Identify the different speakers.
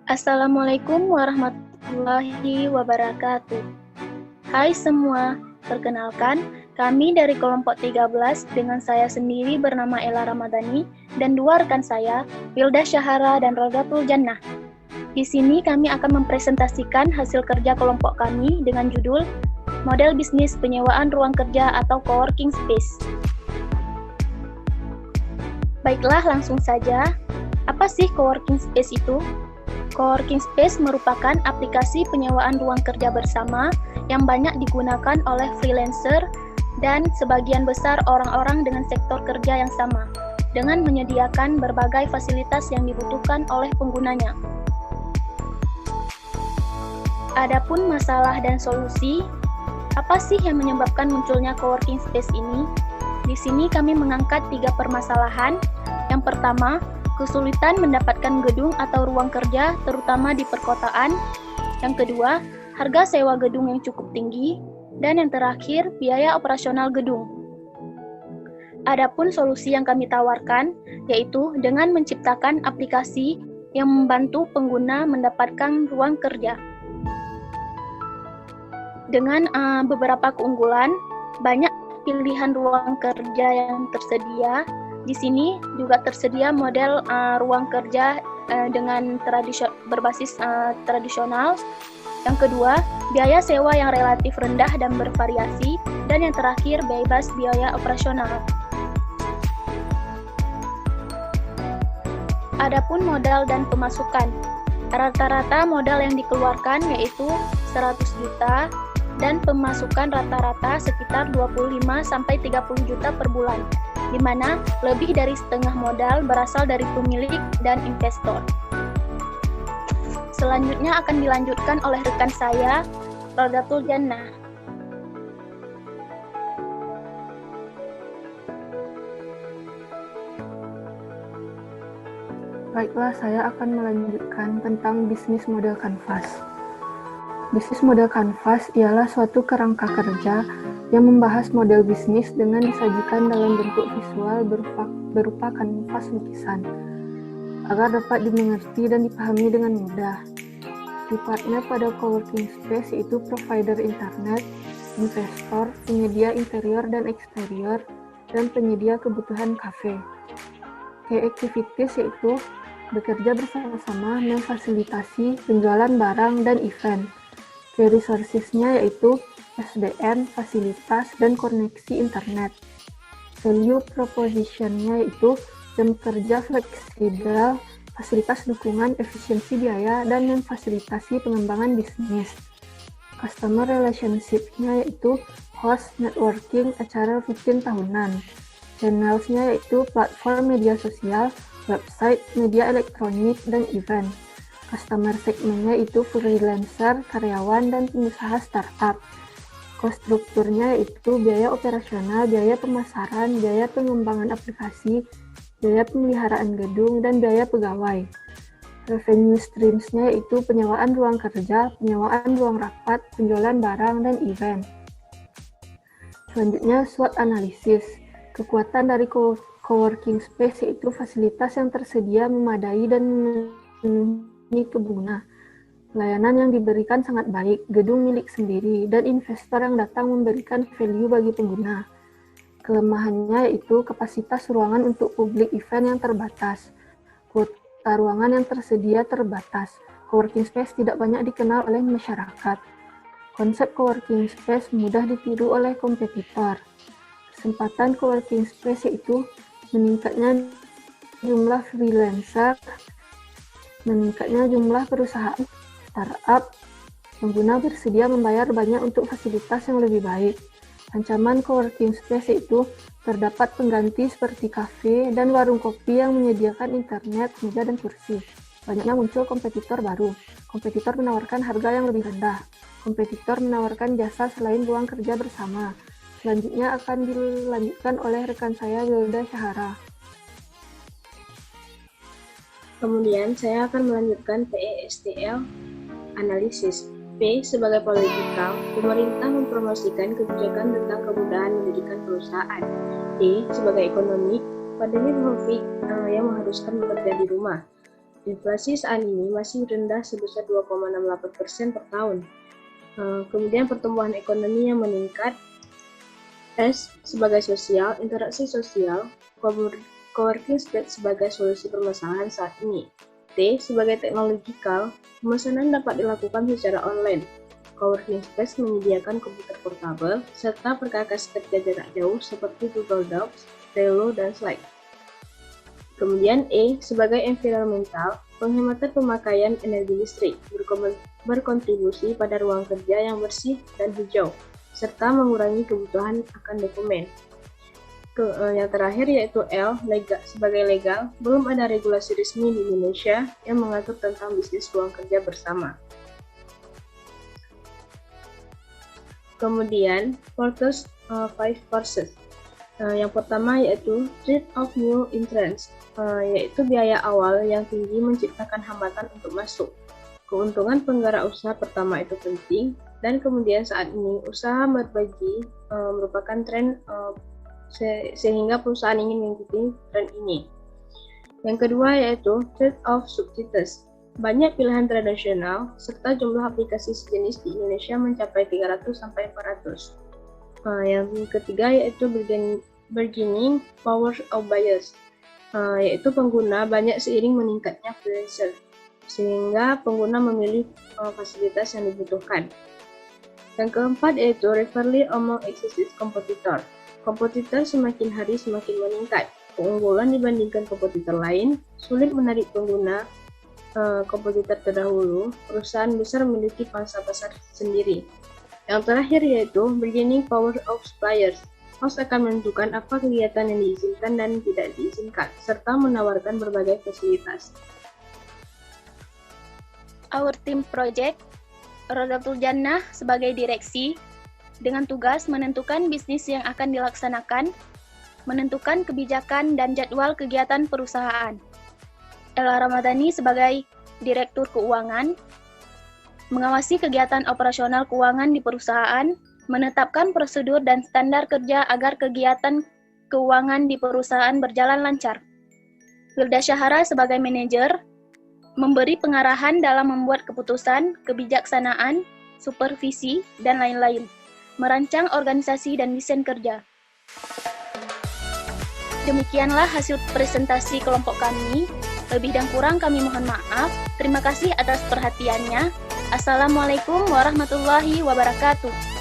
Speaker 1: Assalamualaikum warahmatullahi wabarakatuh. Hai semua, perkenalkan kami dari kelompok 13 dengan saya sendiri bernama Ella Ramadhani dan dua rekan saya, Wilda Syahara dan Rodatul Jannah. Di sini kami akan mempresentasikan hasil kerja kelompok kami dengan judul Model Bisnis Penyewaan Ruang Kerja atau Coworking Space. Baiklah, langsung saja. Apa sih coworking space itu? Coworking space merupakan aplikasi penyewaan ruang kerja bersama yang banyak digunakan oleh freelancer dan sebagian besar orang-orang dengan sektor kerja yang sama, dengan menyediakan berbagai fasilitas yang dibutuhkan oleh penggunanya. Adapun masalah dan solusi, apa sih yang menyebabkan munculnya coworking space ini? Di sini kami mengangkat 3 permasalahan. Yang pertama, kesulitan mendapatkan gedung atau ruang kerja, terutama di perkotaan. Yang kedua, harga sewa gedung yang cukup tinggi. Dan yang terakhir, biaya operasional gedung. Adapun solusi yang kami tawarkan, yaitu dengan menciptakan aplikasi yang membantu pengguna mendapatkan ruang kerja. Dengan beberapa keunggulan, banyak pilihan ruang kerja yang tersedia. Di sini juga tersedia model ruang kerja dengan berbasis tradisional. Yang kedua, biaya sewa yang relatif rendah dan bervariasi. Dan yang terakhir, bebas biaya operasional. Adapun modal dan pemasukan. Rata-rata modal yang dikeluarkan yaitu 100 juta dan pemasukan rata-rata sekitar 25-30 juta per bulan, di mana lebih dari setengah modal berasal dari pemilik dan investor. Selanjutnya akan dilanjutkan oleh rekan saya, Rodatul Jannah.
Speaker 2: Baiklah, saya akan melanjutkan tentang bisnis model kanvas. Bisnis model kanvas ialah suatu kerangka kerja yang membahas model bisnis dengan disajikan dalam bentuk visual berupa kanvas lukisan, agar dapat dimengerti dan dipahami dengan mudah. Sifatnya pada coworking space yaitu provider internet, investor, penyedia interior dan eksterior, dan penyedia kebutuhan kafe. Key activities yaitu bekerja bersama-sama memfasilitasi penjualan barang dan event. Key resources-nya yaitu SDM, fasilitas, dan koneksi internet. Value proposition-nya yaitu jam kerja fleksibel, fasilitas dukungan, efisiensi biaya, dan memfasilitasi pengembangan bisnis. Customer relationship-nya yaitu host, networking, acara rutin tahunan. Channels-nya yaitu platform media sosial, website, media elektronik, dan event. Customer segment-nya itu freelancer, karyawan, dan pengusaha startup. Cost strukturnya yaitu biaya operasional, biaya pemasaran, biaya pengembangan aplikasi, biaya pemeliharaan gedung, dan biaya pegawai. Revenue streams-nya yaitu penyewaan ruang kerja, penyewaan ruang rapat, penjualan barang, dan event. Selanjutnya, SWOT analisis. Kekuatan dari coworking space yaitu fasilitas yang tersedia memadai dan memenuhi pengguna. Pelayanan yang diberikan sangat baik, gedung milik sendiri, dan investor yang datang memberikan value bagi pengguna. Kelemahannya yaitu kapasitas ruangan untuk public event yang terbatas. Kuota ruangan yang tersedia terbatas. Coworking space tidak banyak dikenal oleh masyarakat. Konsep coworking space mudah ditiru oleh kompetitor. Kesempatan coworking space yaitu meningkatnya jumlah freelancer, meningkatnya jumlah perusahaan startup, pengguna bersedia membayar banyak untuk fasilitas yang lebih baik. Ancaman coworking space yaitu terdapat pengganti seperti kafe dan warung kopi yang menyediakan internet, meja, dan kursi. Banyaknya muncul kompetitor baru. Kompetitor menawarkan harga yang lebih rendah. Kompetitor menawarkan jasa selain ruang kerja bersama. Selanjutnya akan dilanjutkan oleh rekan saya, Wilda Syahara.
Speaker 3: Kemudian saya akan melanjutkan PESTL analisis. P sebagai politikal, pemerintah mempromosikan kebijakan tentang kemudahan mendirikan perusahaan. E sebagai ekonomi, pandemi COVID yang mengharuskan bekerja di rumah. Inflasi saat ini masih rendah sebesar 2,68% per tahun. Kemudian pertumbuhan ekonomi yang meningkat. S sebagai sosial, interaksi sosial, coworking space sebagai solusi permasalahan saat ini. T sebagai teknologikal, pemesanan dapat dilakukan secara online. Coworking space menyediakan komputer portable serta perkakas kerja jarak jauh seperti Google Docs, Trello, dan Slack. Kemudian E sebagai environmental, penghematan pemakaian energi listrik, berkontribusi pada ruang kerja yang bersih dan hijau, serta mengurangi kebutuhan akan dokumen. Yang terakhir yaitu L, sebagai legal, belum ada regulasi resmi di Indonesia yang mengatur tentang bisnis ruang kerja bersama. Kemudian, Porter's 5 Forces. Yang pertama yaitu Threat of New Entrants, yaitu biaya awal yang tinggi menciptakan hambatan untuk masuk. Keuntungan penggerak usaha pertama itu penting, dan kemudian saat ini usaha berbagi merupakan tren sehingga perusahaan ingin mengikuti tren ini. Yang kedua yaitu Threat of Substitutes. Banyak pilihan tradisional serta jumlah aplikasi sejenis di Indonesia mencapai 300-400. Yang ketiga yaitu Bargaining Power of Buyers, yaitu pengguna banyak seiring meningkatnya freelancer, sehingga pengguna memilih fasilitas yang dibutuhkan. Yang keempat yaitu Rivalry among existing competitor. Kompetitor semakin hari semakin meningkat. Keunggulan dibandingkan kompetitor lain, sulit menarik pengguna kompetitor terdahulu, perusahaan besar memiliki pangsa pasar sendiri. Yang terakhir yaitu Bargaining Power of Suppliers. Host akan menentukan apa kegiatan yang diizinkan dan tidak diizinkan, serta menawarkan berbagai fasilitas.
Speaker 1: Our team project, Rodatul Jannah sebagai direksi, dengan tugas menentukan bisnis yang akan dilaksanakan, menentukan kebijakan dan jadwal kegiatan perusahaan. Ella Ramadhani sebagai Direktur Keuangan, mengawasi kegiatan operasional keuangan di perusahaan, menetapkan prosedur dan standar kerja agar kegiatan keuangan di perusahaan berjalan lancar. Wilda Syahara sebagai manajer, memberi pengarahan dalam membuat keputusan, kebijaksanaan, supervisi, dan lain-lain. Merancang organisasi dan desain kerja. Demikianlah hasil presentasi kelompok kami. Lebih dan kurang kami mohon maaf. Terima kasih atas perhatiannya. Assalamualaikum warahmatullahi wabarakatuh.